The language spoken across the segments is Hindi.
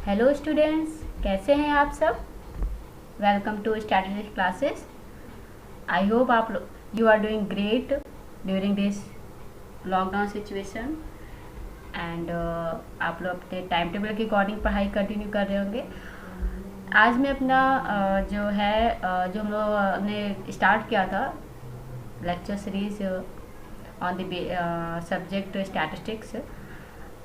हेलो स्टूडेंट्स, कैसे हैं आप सब। Welcome to statistics classes. I hope आप you are doing great during this lockdown situation and आप लोग अपने टाइम टेबल के अकॉर्डिंग पढ़ाई कंटिन्यू कर रहे होंगे। आज मैं अपना जो है जो हम लोग ने स्टार्ट किया था lecture series on the subject statistics.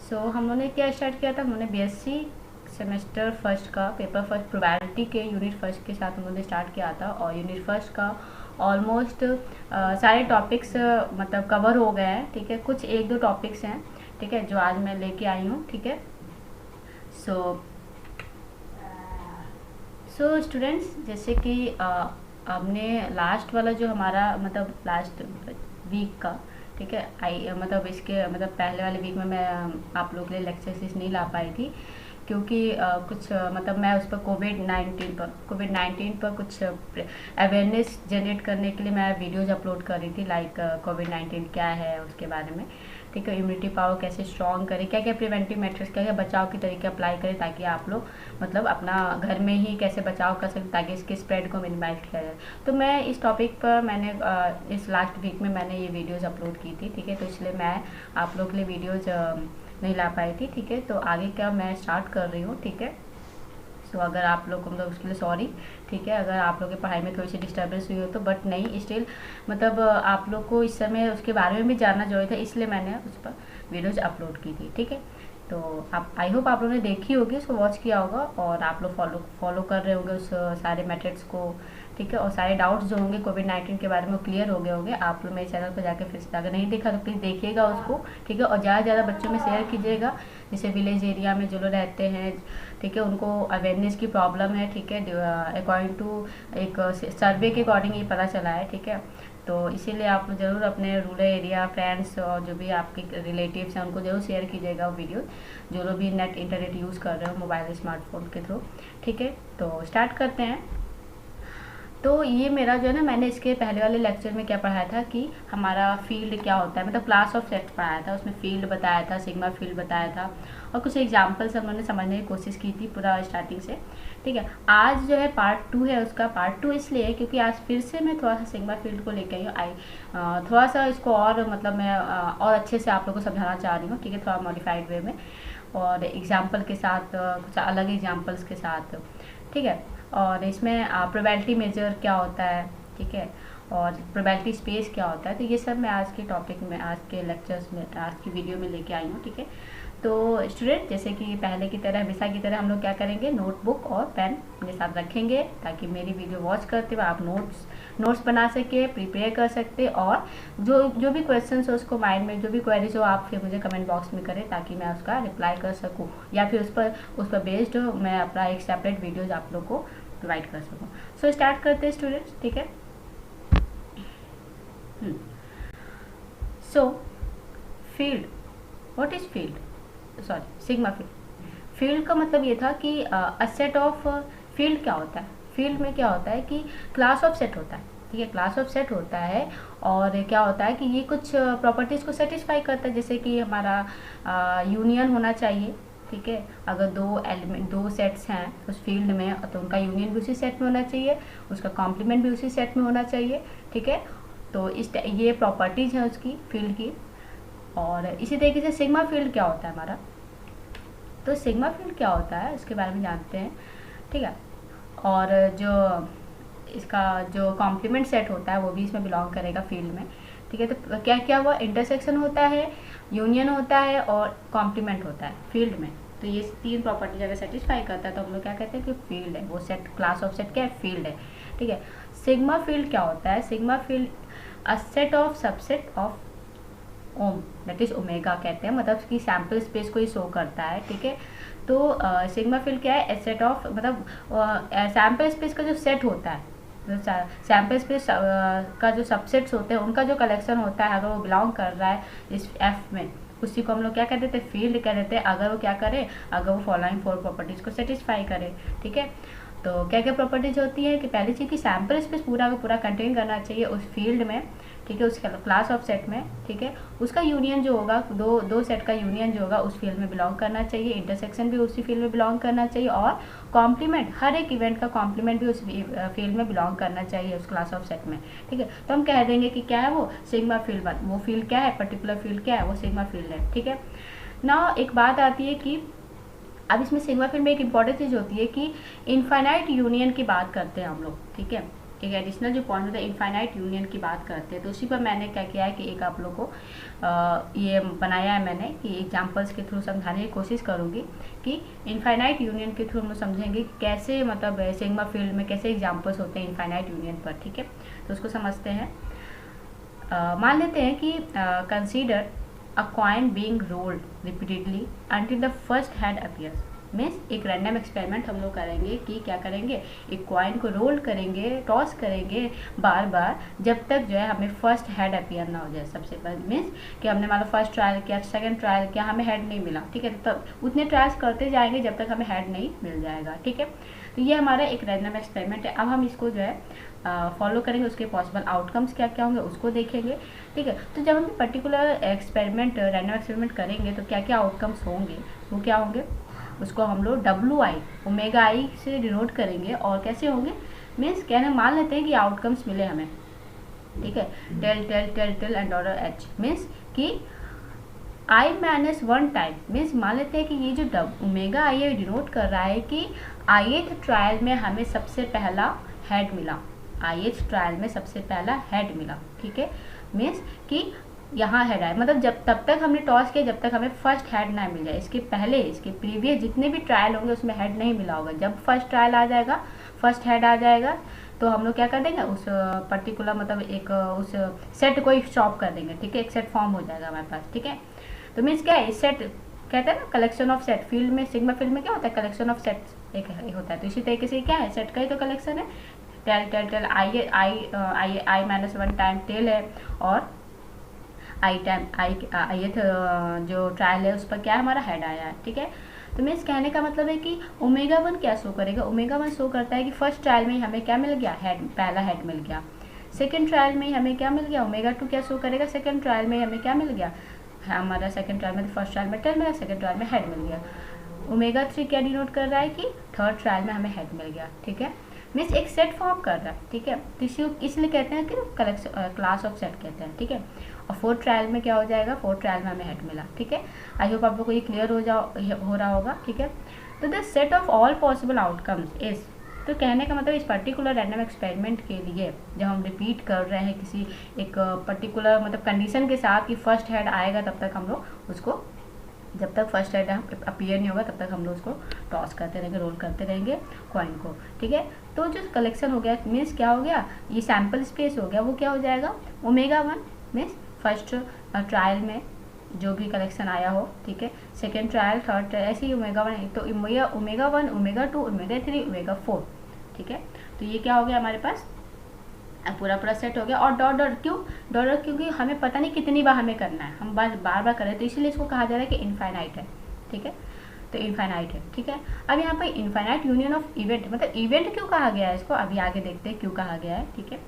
So हम लोगों ने क्या स्टार्ट किया था, हम लोगों ने बीएससी सेमेस्टर फर्स्ट का पेपर फर्स्ट प्रोबेबिलिटी के यूनिट फर्स्ट के साथ हम लोगों ने स्टार्ट किया था और यूनिट फर्स्ट का ऑलमोस्ट सारे टॉपिक्स मतलब कवर हो गए हैं। ठीक है, कुछ एक दो टॉपिक्स हैं, ठीक है, जो आज मैं लेके आई हूँ। ठीक है, सो स्टूडेंट्स, जैसे कि हमने लास्ट वाला जो हमारा मतलब लास्ट वीक का, ठीक है, मतलब इसके मतलब पहले वाले वीक में मैं आप लोगों के लिए लेक्चर सीरीज नहीं ला पाई थी क्योंकि कुछ मतलब मैं उस पर कोविड 19 पर कुछ अवेयरनेस जनरेट करने के लिए मैं वीडियोज़ अपलोड कर रही थी, लाइक कोविड 19 क्या है उसके बारे में। ठीक है, इम्यूनिटी पावर कैसे स्ट्रॉन्ग करें, क्या क्या प्रिवेंटिव मेथड्स, क्या क्या बचाव के तरीके अप्लाई करें ताकि आप लोग मतलब अपना घर में ही कैसे बचाव कर सकते ताकि इसके स्प्रेड को मिनिमाइज किया जाए। तो मैं इस टॉपिक पर मैंने इस लास्ट वीक में मैंने ये वीडियोज़ अपलोड की थी। ठीक है, तो इसलिए मैं आप लोग के लिए वीडियोज़ नहीं ला पाई थी। ठीक है, तो आगे का मैं स्टार्ट कर रही हूँ। ठीक है, तो अगर आप लोग को मतलब उसके लिए सॉरी। ठीक है, अगर आप लोग की पढ़ाई में थोड़ी सी डिस्टर्बेंस हुई हो तो, बट नहीं, स्टिल मतलब आप लोग को इस समय उसके बारे में भी जानना जरूरी था, इसलिए मैंने उस पर वीडियोज अपलोड की थी। ठीक है, तो आप आई होप आप लोगों ने देखी होगी, उसको वॉच किया होगा और आप लोग फॉलो कर रहे होंगे उस सारे मेथड्स को। ठीक है, और सारे डाउट्स जो होंगे कोविड 19 के बारे में वो क्लियर हो गए होंगे। आप लोग मेरे चैनल पर जाकर फिर से अगर नहीं देखा तो प्लीज़ देखिएगा उसको। ठीक है, और ज़्यादा से ज़्यादा बच्चों में शेयर कीजिएगा, जैसे विलेज एरिया में जो लोग रहते हैं, ठीक है, उनको अवेयरनेस की प्रॉब्लम है। ठीक है, अकॉर्डिंग टू एक सर्वे के अकॉर्डिंग ये पता चला है। ठीक है, तो इसीलिए आप ज़रूर अपने रूरल एरिया फ्रेंड्स और जो भी आपके रिलेटिव्स हैं उनको ज़रूर शेयर कीजिएगा वो वीडियो, जो लोग भी नेट इंटरनेट यूज़ कर रहे हो मोबाइल स्मार्टफोन के थ्रू। ठीक है, तो स्टार्ट करते हैं। तो ये मेरा जो है ना, मैंने इसके पहले वाले लेक्चर में क्या पढ़ाया था कि हमारा फील्ड क्या होता है, मतलब क्लास ऑफ सेट्स पढ़ाया था, उसमें फील्ड बताया था, सिग्मा फील्ड बताया था और कुछ एग्जांपल्स हम लोगों ने समझने की कोशिश की थी पूरा स्टार्टिंग से। ठीक है, आज जो है पार्ट 2 है उसका। पार्ट 2 इसलिए है क्योंकि आज फिर से मैं थोड़ा सा सिग्मा फील्ड को लेकर आई थोड़ा सा इसको और मतलब मैं और अच्छे से आप लोगों को समझाना चाह रही हूँ। ठीक है, थोड़ा मॉडिफाइड वे में और एग्जाम्पल के साथ, कुछ अलग एग्जाम्पल्स के साथ। ठीक है, और इसमें प्रोबेबिलिटी मेजर क्या होता है, ठीक है, और प्रोबेबिलिटी स्पेस क्या होता है, तो ये सब मैं आज के टॉपिक में, आज के लेक्चर्स में, आज की वीडियो में लेके आई हूँ। ठीक है, तो स्टूडेंट, जैसे कि पहले की तरह, हमेशा की तरह हम लोग क्या करेंगे, नोटबुक और पेन अपने साथ रखेंगे ताकि मेरी वीडियो वॉच करते हुए आप नोट्स बना सके, प्रिपेयर कर सकते, और जो भी क्वेश्चन हो उसको माइंड में, जो भी क्वेरीज हो आप फिर मुझे कमेंट बॉक्स में करें ताकि मैं उसका रिप्लाई कर सकूँ या फिर उस पर बेस्ड मैं अपना एक सेपरेट वीडियोज आप लोग को प्रोवाइड कर सकूँ। सो स्टार्ट करते हैं स्टूडेंट्स। ठीक है, सो field, what is field, sorry sigma field. Field का मतलब ये था कि अ सेट ऑफ, फील्ड क्या होता है, फील्ड में क्या होता है कि क्लास ऑफ सेट होता है। ठीक है, क्लास ऑफ सेट होता है और क्या होता है कि ये कुछ प्रॉपर्टीज़ को सेटिस्फाई करता है, जैसे कि हमारा यूनियन होना चाहिए। ठीक है, अगर दो सेट्स हैं उस फील्ड में तो उनका यूनियन भी उसी सेट में होना चाहिए, उसका कॉम्प्लीमेंट भी उसी सेट में होना चाहिए। ठीक है, तो ये प्रॉपर्टीज़ हैं उसकी फील्ड की। और इसी तरीके से सिग्मा फील्ड क्या होता है हमारा, तो सिग्मा फील्ड क्या होता है उसके बारे में जानते हैं। ठीक है, और जो इसका जो कॉम्प्लीमेंट सेट होता है वो भी इसमें बिलोंग करेगा फील्ड में। ठीक है, तो क्या क्या हुआ, इंटरसेक्शन होता है, यूनियन होता है और कॉम्प्लीमेंट होता है फील्ड में। तो ये तीन प्रॉपर्टीज अगर सेटिस्फाई करता है तो हम लोग क्या कहते हैं कि फील्ड है, वो सेट, क्लास ऑफ सेट क्या है, फील्ड है। ठीक है, सिग्मा फील्ड क्या होता है, sigma field a set of subset of om, that is omega कहते हैं, मतलब कि सैम्पल स्पेस को ही शो करता है। ठीक है, तो सिग्मा फील्ड क्या है, सेट ऑफ मतलब सैम्पल स्पेस का जो सेट होता है, सैम्पल स्पेस का जो सबसेट्स होते हैं उनका जो कलेक्शन होता है, अगर वो बिलोंग कर रहा है इस एफ में, उसी को हम लोग क्या कहते थे, फील्ड कह देते हैं, अगर वो क्या करे, अगर वो फॉलोइंग 4 प्रॉपर्टीज को सेटिस्फाई करे। ठीक है, तो क्या क्या प्रॉपर्टीज होती है कि पहली चीज़ की सैम्पल स्पेस पूरा का पूरा कंटेन करना चाहिए उस फील्ड में, ठीक है, उस क्लास ऑफ सेट में, ठीक है। उसका यूनियन जो होगा, दो सेट का यूनियन जो होगा उस फील्ड में बिलोंग करना चाहिए, इंटरसेक्शन भी उसी फील्ड में बिलोंग करना चाहिए, और कॉम्प्लीमेंट, हर एक इवेंट का कॉम्प्लीमेंट भी उस फील्ड में बिलोंग करना चाहिए उस क्लास ऑफ सेट में, ठीक है। तो हम कह देंगे कि क्या है वो सिग्मा फील्ड 1, वो फील्ड क्या है, पर्टिकुलर फील्ड क्या है, वो सिग्मा फील्ड है, ठीक है ना। एक बात आती है कि अब इसमें सिग्मा फील्ड में एक इंपॉर्टेंट चीज़ होती है कि इनफाइनाइट यूनियन की बात करते हैं हम लोग, ठीक है। एक एडिशनल जो पॉइंट होता है इनफाइनाइट यूनियन की बात करते हैं, तो उसी पर मैंने क्या किया है कि एक आप लोग को ये बनाया है मैंने कि एग्जांपल्स के थ्रू समझाने की कोशिश करूँगी कि इनफाइनाइट यूनियन के थ्रू हम लोग समझेंगे कि कैसे मतलब सिग्मा फील्ड में कैसे एग्जांपल्स होते हैं इनफाइनाइट यूनियन पर, ठीक है। तो उसको समझते हैं। मान लेते हैं कि consider a coin being rolled repeatedly until the first head appears। Means एक रैंडम एक्सपेरिमेंट हम लोग करेंगे कि क्या करेंगे, एक कॉइन को रोल करेंगे, टॉस करेंगे बार बार जब तक जो है हमें फर्स्ट हेड अपीयर ना हो जाए। सबसे पहले मीन्स कि हमने मान लो फर्स्ट ट्रायल किया, सेकंड ट्रायल किया, हमें हेड नहीं मिला, ठीक है, तब उतने ट्रायल्स करते जाएंगे जब तक हमें हेड नहीं मिल जाएगा, ठीक है। तो ये हमारा एक रैंडम एक्सपेरिमेंट है। अब हम इसको जो है फॉलो करेंगे, उसके पॉसिबल आउटकम्स क्या क्या होंगे उसको देखेंगे, ठीक है। तो जब हम पर्टिकुलर एक्सपेरिमेंट रैंडम एक्सपेरिमेंट करेंगे तो क्या क्या आउटकम्स होंगे, वो क्या होंगे, उसको हम लोग WI ओमेगा आई से डिनोट करेंगे। और कैसे होंगे, मीन्स कहने मान लेते हैं कि आउटकम्स मिले हमें, ठीक है, tail tail tail tail and order H, means कि I-1 टाइम, मीन्स मान लेते हैं कि ये जो ओमेगा आई है डिनोट कर रहा है कि ith ट्रायल में हमें सबसे पहला हेड मिला, ith ट्रायल में सबसे पहला हेड मिला, ठीक है। मीन्स कि यहाँ हेड आए, मतलब जब तब तक हमने टॉस किया जब तक हमें फर्स्ट हेड ना मिल जाए, इसके पहले इसके प्रीवियस जितने भी ट्रायल होंगे उसमें हेड नहीं मिला होगा। जब फर्स्ट ट्रायल आ जाएगा, फर्स्ट हेड आ जाएगा, तो हम लोग क्या कर देंगे, उस पर्टिकुलर मतलब एक उस सेट को ही स्टॉप कर देंगे, ठीक है, एक सेट फॉर्म हो जाएगा हमारे पास, ठीक है। तो मीन्स क्या है, इस सेट कहते हैं ना कलेक्शन ऑफ सेट, फील्ड में सिग्मा फील्ड में क्या होता है, कलेक्शन ऑफ सेट एक होता है। तो इसी तरीके से क्या है, सेट का ही तो कलेक्शन है, tail tail tail I-1 time tail है, और ith जो ट्रायल है उस पर क्या हमारा हेड आया है, ठीक है। तो मीन्स कहने का मतलब है कि ओमेगा 1 क्या शो करेगा, ओमेगा 1 शो करता है कि फर्स्ट ट्रायल में ही हमें क्या मिल गया, हेड, पहला हेड मिल गया। सेकंड ट्रायल में ही हमें क्या मिल गया, ओमेगा 2 क्या शो करेगा, सेकंड ट्रायल में हमें क्या मिल गया, हमारा सेकंड ट्रायल में फर्स्ट ट्रायल में टेल मिला, सेकंड ट्रायल में हेड मिल गया। ओमेगा 3 क्या डिनोट कर रहा है कि थर्ड ट्रायल में हमें हेड मिल गया, ठीक है। मीन्स एक सेट फॉर्म कर रहा है, ठीक है। तो इसलिए कहते हैं कि क्लास ऑफ सेट कहते हैं, ठीक है। और फोर्थ ट्रायल में क्या हो जाएगा, फोर्थ ट्रायल में हमें हेड मिला, ठीक है। आई होप आप लोग को ये क्लियर हो रहा होगा, ठीक है। तो the set of all possible outcomes is, तो कहने का मतलब इस पर्टिकुलर रैंडम एक्सपेरिमेंट के लिए जब हम रिपीट कर रहे हैं किसी एक पर्टिकुलर मतलब कंडीशन के साथ कि फर्स्ट हेड आएगा तब तक हम लोग उसको, जब तक फर्स्ट हेड अपीयर नहीं होगा तब तक हम लोग उसको टॉस करते रहेंगे, रोल करते रहेंगे कॉइन को, ठीक है। तो जो कलेक्शन हो गया मीन्स क्या हो गया, ये सैम्पल स्पेस हो गया, वो क्या हो जाएगा, ओमेगा 1 मीन्स फर्स्ट ट्रायल में जो भी कलेक्शन आया हो, ठीक है, सेकेंड ट्रायल, थर्ड ट्रायल, ऐसे ही ओमेगा 1, तो ओमेगा 1, ओमेगा 2, ओमेगा 3, ओमेगा 4, ठीक है। तो ये क्या हो गया हमारे पास, पूरा सेट हो गया। और डॉट डॉट क्यों, डॉट डॉट क्योंकि हमें पता नहीं कितनी बार हमें करना है, हम बार बार करें, तो इसीलिए इसको कहा जा रहा है कि इनफाइनाइट है, ठीक है। तो इनफाइनाइट है, ठीक है। अब यहाँ पर इनफाइनाइट यूनियन ऑफ इवेंट, मतलब इवेंट क्यों कहा गया है इसको, अभी आगे देखते हैं क्यों कहा गया है, ठीक है।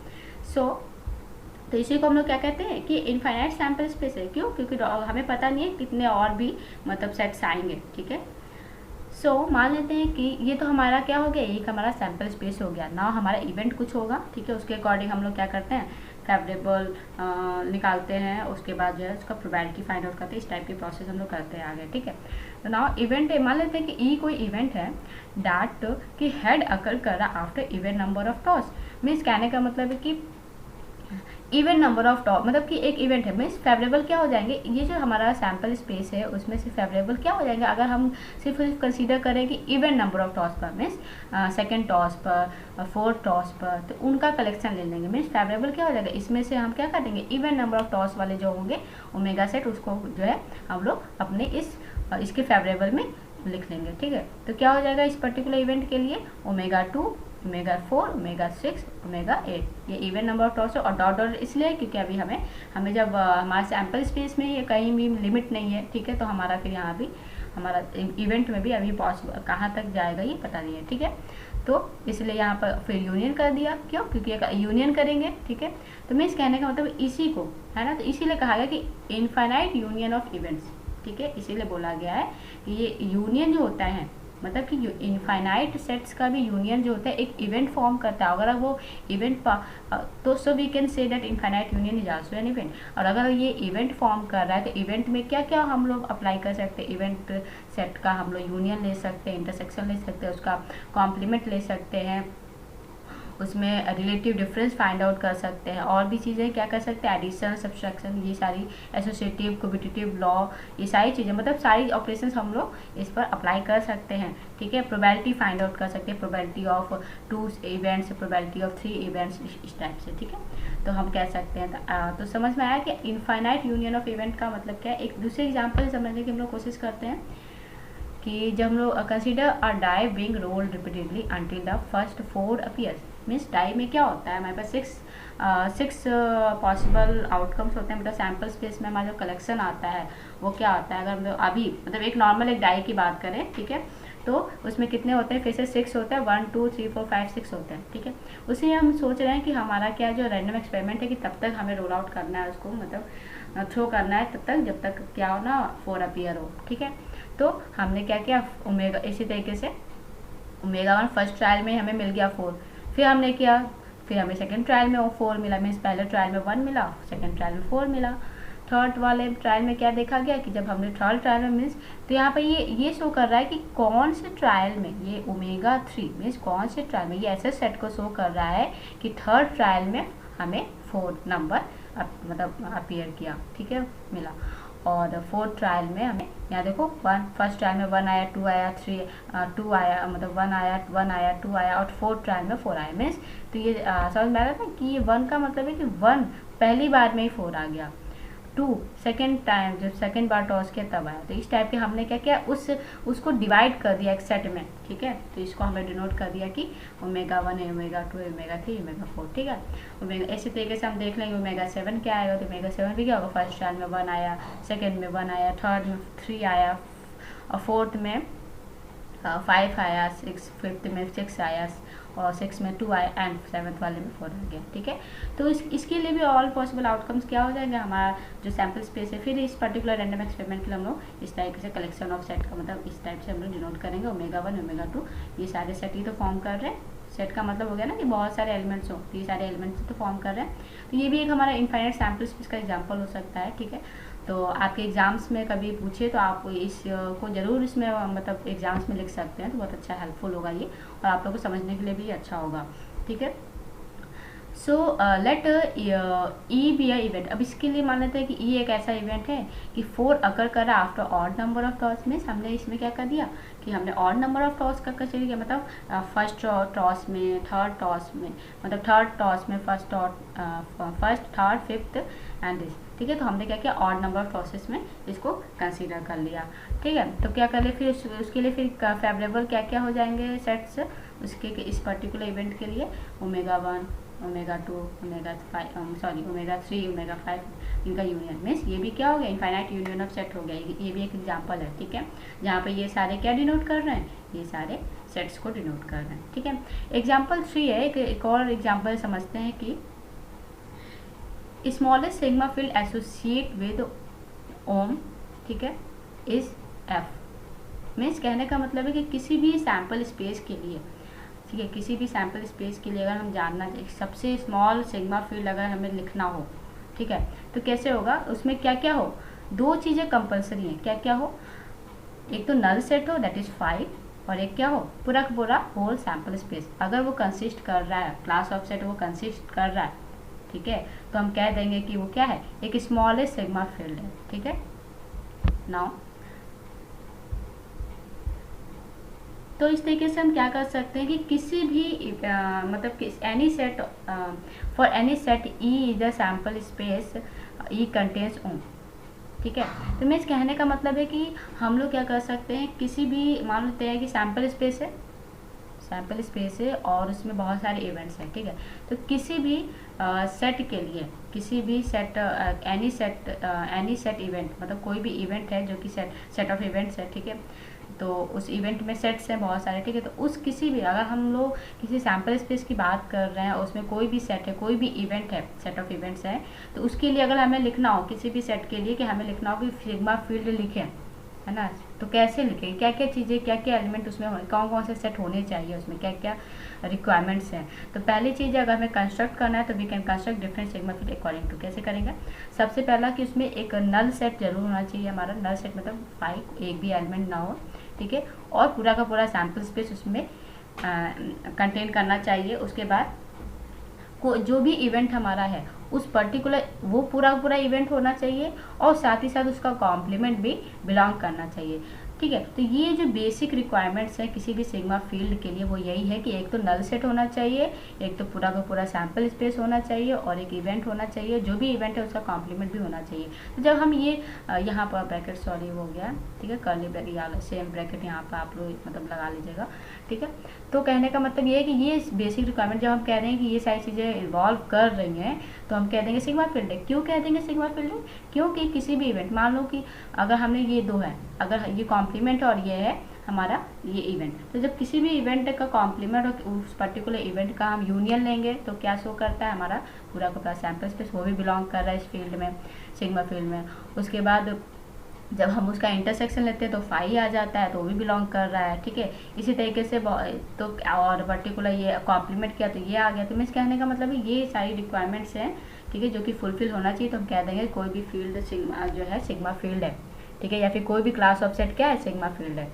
तो इसी को हम लोग क्या कहते हैं कि इनफाइनाइट सैम्पल स्पेस है, क्यों, क्योंकि हमें पता नहीं है कितने और भी मतलब सेट्स आएंगे, ठीक है। मान लेते हैं कि ये तो हमारा क्या हो गया, एक हमारा सैम्पल स्पेस हो गया ना, हमारा इवेंट कुछ होगा, ठीक है। उसके अकॉर्डिंग हम लोग क्या करते हैं, फेवरेबल निकालते हैं, उसके बाद जो है उसका प्रोबेबिलिटी फाइंड आउट करते हैं, इस टाइप की प्रोसेस हम लोग करते हैं आगे, ठीक है। तो नाउ इवेंट है, मान लेते हैं कि ई कोई इवेंट है डैट कि हेड अकर कर रहा after event number of toss, means कहने का मतलब है कि इवेंट नंबर ऑफ टॉप, मतलब कि एक इवेंट है मीन्स फेवरेबल क्या हो जाएंगे, ये जो हमारा सैम्पल स्पेस है उसमें से फेवरेबल क्या हो जाएंगे, अगर हम सिर्फ कंसीडर करें कि इवेंट नंबर ऑफ टॉस पर मीन्स सेकंड टॉस पर, फोर्थ टॉस पर, तो उनका कलेक्शन ले लेंगे, मीन्स फेवरेबल क्या हो जाएगा, इसमें से हम क्या कर देंगे, इवेंट नंबर ऑफ टॉस वाले जो होंगे ओमेगा सेट, उसको जो है हम लोग अपने इसके फेवरेबल में लिख लेंगे, ठीक है। तो क्या हो जाएगा इस पर्टिकुलर इवेंट के लिए, ओमेगा 2, ओमेगा 4, ओमेगा 6, ओमेगा 8, ये इवेंट नंबर ऑफ टॉस है। और डॉट डॉट इसलिए क्योंकि अभी हमें जब हमारे सैम्पल स्पेस में ये कहीं भी लिमिट नहीं है, ठीक है, तो हमारा फिर यहाँ भी हमारा इवेंट में भी अभी पॉसिबल कहाँ तक जाएगा ये पता नहीं है, ठीक है। तो इसलिए यहाँ पर फिर यूनियन कर दिया, क्यों, क्योंकि अगर यूनियन करेंगे, ठीक है, तो मीन्स कहने का मतलब इसी को है ना, तो इसीलिए कहा गया कि इनफाइनाइट यूनियन ऑफ इवेंट्स, ठीक है, इसीलिए बोला गया है कि ये यूनियन जो होता है मतलब कि इनफाइनाइट सेट्स का भी यूनियन जो होता है एक इवेंट फॉर्म करता है। अगर वो इवेंट तो so we can say that infinite union is also an event. और अगर ये इवेंट फॉर्म कर रहा है तो इवेंट में क्या क्या हम लोग अप्लाई कर सकते हैं, इवेंट सेट का हम लोग यूनियन ले सकते हैं, इंटरसेक्शन ले सकते हैं, उसका कॉम्प्लीमेंट ले सकते हैं, उसमें रिलेटिव डिफरेंस फाइंड आउट कर सकते हैं, और भी चीज़ें क्या कर सकते हैं, एडिशन, सब्सट्रैक्शन, ये सारी एसोसिएटिव, कम्पिटिटिव लॉ, ये सारी चीज़ें मतलब सारी ऑपरेशंस हम लोग इस पर अप्लाई कर सकते हैं, ठीक है। प्रोबेबिलिटी फाइंड आउट कर सकते हैं, probability of 2 events, probability of 3 events, इस टाइप से, ठीक है। तो हम कह सकते हैं तो समझ में आया कि इनफाइनाइट यूनियन ऑफ इवेंट का मतलब क्या है। एक दूसरे एग्जाम्पल समझने की हम लोग कोशिश करते हैं कि जब हम लोग consider a die being rolled repeatedly until the first 4 appears. Means die में क्या होता है, हमारे पास 6 पॉसिबल आउटकम्स होते हैं, मतलब सैम्पल स्पेस में हमारा जो कलेक्शन आता है वो क्या होता है। अगर हम अभी मतलब एक नॉर्मल एक डाई की बात करें, ठीक है, तो उसमें कितने होते हैं, फिर से 6 होता है, 1 2 3 4 5 6 होते हैं, ठीक है। उसी हम सोच रहे हैं कि हमारा क्या जो रैंडम एक्सपेरिमेंट है कि तब तक हमें रोल आउट करना है, उसको मतलब थ्रो करना है तब तक जब तक क्या हो ना 4 अपीयर हो, ठीक है। तो हमने क्या किया, ओमेगा इसी तरीके से ओमेगा 1 फर्स्ट ट्रायल में हमें मिल गया 4, फिर हमने किया, फिर हमें सेकंड ट्रायल में वो 4 मिला, मीन्स पहले ट्रायल में 1 मिला, सेकंड ट्रायल में 4 मिला, थर्ड वाले ट्रायल में क्या देखा गया कि जब हमने थर्ड ट्रायल में मीन्स तो यहाँ पर ये शो कर रहा है कि कौन से ट्रायल में ये ओमेगा 3 मीन्स कौन से ट्रायल में ये ऐसे सेट को शो कर रहा है कि थर्ड ट्रायल में हमें 4 नंबर मतलब अपीयर किया, ठीक है, मिला। और फोर्थ ट्रायल में हमें यहाँ देखो 1 फर्स्ट ट्रायल में 1 आया, 2 आया, 2 आया, मतलब 1 आया, 2 आया, और फोर्थ ट्रायल में 4 आया। मीन्स तो ये समझ में आ रहा था कि ये 1 का मतलब है कि 1 पहली बार में ही 4 आ गया, 2 सेकेंड टाइम जब सेकेंड बार टॉस किया तब आया। तो इस टाइप के हमने क्या किया, उसको डिवाइड कर दिया एक सेट में, ठीक है। तो इसको हमने डिनोट कर दिया कि ओमेगा 1 है, ओमेगा 2 है, ओमेगा 3, ओमेगा 4, ठीक है। ओमेगा इसी तरीके से हम देख लेंगे ओमेगा 7 क्या आएगा, तो ओमेगा 7 भी क्या होगा, फर्स्ट ट्रायल में 1 आया, सेकेंड में 1 आया, थर्ड में 3 आया, और फोर्थ में 5 आया, फिफ्थ में 6 आया, और 6 में 2 आया, एंड 7th वाले में 4 आ गया, ठीक है। तो इसके लिए भी ऑल पॉसिबल आउटकम्स क्या हो जाएंगे, हमारा जो सैम्पल स्पेस है। फिर इस पर्टिकुलर रैंडम एक्सपेरिमेंट के लिए हम लोग इस टाइप से कलेक्शन ऑफ सेट का मतलब इस टाइप से हम लोग डिनोट करेंगे, ओमेगा 1 ओमेगा 2 ये सारे सेट ही तो फॉर्म कर रहे हैं। सेट का मतलब हो गया ना कि बहुत सारे एलिमेंट्स हो, तो ये सारे एलिमेंट्स तो फॉर्म कर रहे हैं। तो ये भी एक हमारा इनफाइनाइट सैम्पल स्पेस का एग्जाम्पल हो सकता है, ठीक है। तो आपके एग्जाम्स में कभी पूछे तो आप इसको ज़रूर इसमें मतलब एग्जाम्स में लिख सकते हैं, तो बहुत अच्छा हेल्पफुल होगा ये, और आप लोगों को समझने के लिए भी अच्छा होगा, ठीक है। So let E be a event. अब इसके लिए मान लेते हैं कि ई एक ऐसा इवेंट है कि 4 अकर कर रहा है after odd number of toss. Means हमने इसमें क्या कर दिया कि हमने ऑड नंबर ऑफ टॉस का चलिए गया, मतलब फर्स्ट टॉस में, थर्ड टॉस में, मतलब थर्ड टॉस में first, third, fifth and this, ठीक है। तो हमने क्या किया, ऑड नंबर ऑफ टॉसेस में इसको कंसीडर कर लिया, ठीक है। तो क्या कर ले फिर उसके लिए फिर फेवरेबल क्या क्या हो जाएंगे सेट्स उसके इस पर्टिकुलर इवेंट के लिए, omega 1 omega 2 omega 5 omega 3 omega 5 इनका यूनियन। मीन्स ये भी क्या हो गया, इनफाइनाइट यूनियन ऑफ सेट हो गया। ये भी एक एग्जांपल है, ठीक है, जहाँ पे ये सारे क्या डिनोट कर रहे हैं, ये सारे सेट्स को डिनोट कर रहे हैं, ठीक है। एग्जांपल 3 है, एक और एग्जांपल समझते हैं कि smallest sigma field associate with ohm, ठीक है, इज एफ। मीन्स कहने का मतलब है कि किसी भी सैम्पल स्पेस के लिए, ठीक है, किसी भी सैम्पल स्पेस के लिए अगर हम जानना चाहिए सबसे स्मॉल सिग्मा फील्ड अगर हमें लिखना हो, ठीक है, तो कैसे होगा, उसमें क्या क्या हो, 2 चीज़ें कंपलसरी हैं, क्या क्या हो, एक तो नल सेट हो दैट इज़ 5, और एक क्या हो, पूरा का पूरा होल सैम्पल स्पेस अगर वो कंसिस्ट कर रहा है, क्लास ऑफ सेट वो कंसिस्ट कर रहा है, ठीक है, तो हम कह देंगे कि वो क्या है, एक स्मॉलेस्ट सिग्मा फील्ड है, ठीक है। नाउ तो इस तरीके से हम क्या कर सकते हैं कि किसी भी मतलब any set for any set E is the sample space E contains ohm, ठीक है। तो मैं इस कहने का मतलब है कि हम लोग क्या कर सकते हैं, किसी भी मान लेते हैं कि सैम्पल स्पेस है, सैम्पल स्पेस है और उसमें बहुत सारे इवेंट्स हैं, ठीक है। तो किसी भी सेट के लिए, किसी भी सेट, एनी सेट इवेंट, मतलब कोई भी इवेंट है जो कि सेट ऑफ इवेंट्स है, ठीक है। तो उस इवेंट में सेट्स हैं बहुत सारे, ठीक है। तो उस किसी भी, अगर हम लोग किसी सैम्पल स्पेस की बात कर रहे हैं और उसमें कोई भी सेट है, कोई भी इवेंट है, सेट ऑफ इवेंट्स है, तो उसके लिए अगर हमें लिखना हो किसी भी सेट के लिए कि हमें लिखना हो कि सिग्मा फील्ड लिखें, है ना, तो कैसे लिखें, क्या क्या चीज़ें, क्या क्या एलिमेंट उसमें होने, कौन कौन से सेट होने चाहिए, उसमें क्या क्या रिक्वायरमेंट्स हैं। तो पहली चीज़ अगर हमें कंस्ट्रक्ट करना है तो we can construct different sigma field according to. कैसे करेंगे? सबसे पहला कि उसमें एक नल सेट जरूर होना चाहिए हमारा। नल सेट मतलब फाइव, एक भी एलिमेंट ना हो, ठीक है, और पूरा का पूरा सैम्पल स्पेस उसमें कंटेन करना चाहिए। उसके बाद जो भी इवेंट हमारा है उस पर्टिकुलर, वो पूरा पूरा इवेंट होना चाहिए और साथ ही साथ उसका कॉम्प्लीमेंट भी बिलोंग करना चाहिए, ठीक है। तो ये जो बेसिक रिक्वायरमेंट्स हैं किसी भी सिग्मा फील्ड के लिए वो यही है कि एक तो नल सेट होना चाहिए, एक तो पूरा का पूरा सैम्पल स्पेस होना चाहिए और एक इवेंट होना चाहिए, जो भी इवेंट है उसका कॉम्प्लीमेंट भी होना चाहिए। तो जब हम ये यहाँ पर ब्रैकेट, सॉरी हो गया, ठीक है, कर्ली ब्रैकेट या सेम ब्रैकेट यहाँ पर आप लोग मतलब लगा लीजिएगा, ठीक है। तो कहने का मतलब ये है कि ये बेसिक रिक्वायरमेंट जब हम कह रहे हैं कि ये सारी चीज़ें इन्वॉल्व कर रही हैं तो हम कह देंगे सिग्मा फील्ड है। क्यों कह देंगे सिग्मा फील्ड है? क्योंकि किसी भी इवेंट, मान लो कि अगर हमने ये दो है, अगर ये कॉम्प्लीमेंट और ये है हमारा ये इवेंट, तो जब किसी भी इवेंट का कॉम्प्लीमेंट और उस पर्टिकुलर इवेंट का हम यूनियन लेंगे तो क्या शो करता है, हमारा पूरा का पूरा सैम्पल स्पेस वो भी बिलोंग कर रहा है इस फील्ड में, सिग्मा फील्ड में। उसके बाद जब हम उसका इंटरसेक्शन लेते हैं तो फाई आ जाता है, तो वो भी बिलोंग कर रहा है, ठीक है। इसी तरीके से तो और पर्टिकुलर ये कॉम्प्लीमेंट किया तो ये आ गया। तो मीन्स कहने का मतलब है ये सारी रिक्वायरमेंट्स हैं, ठीक है, जो कि फुलफिल होना चाहिए। तो हम कह देंगे कोई भी फील्ड सिग्मा जो है सिग्मा फील्ड है, ठीक है, या फिर कोई भी क्लास ऑफ सेट क्या है, सिग्मा फील्ड है,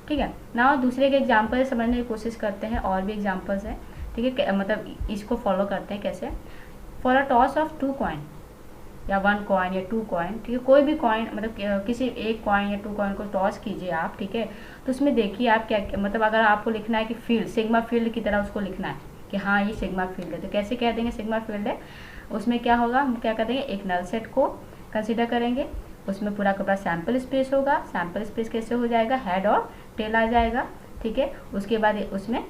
ठीक है ना। दूसरे के एग्जाम्पल समझने की कोशिश करते हैं, और भी एग्जाम्पल्स हैं, ठीक है, मतलब इसको फॉलो करते हैं कैसे। For a toss of 2 coin या 1 कॉइन या 2 कॉइन, ठीक है, कोई भी कॉइन मतलब किसी एक कॉइन या 2 कॉइन को टॉस कीजिए आप, ठीक है। तो उसमें देखिए आप क्या, मतलब अगर आपको लिखना है कि फील्ड सिग्मा फील्ड की तरह उसको लिखना है कि हाँ ये सिग्मा फील्ड है, तो कैसे कह देंगे सिग्मा फील्ड है? उसमें क्या होगा, हम क्या कर देंगे, एक नल सेट को कंसिडर करेंगे, उसमें पूरा का पूरा सैम्पल स्पेस होगा। सैम्पल स्पेस कैसे हो जाएगा, हेड और टेल आ जाएगा, ठीक है। उसके बाद उसमें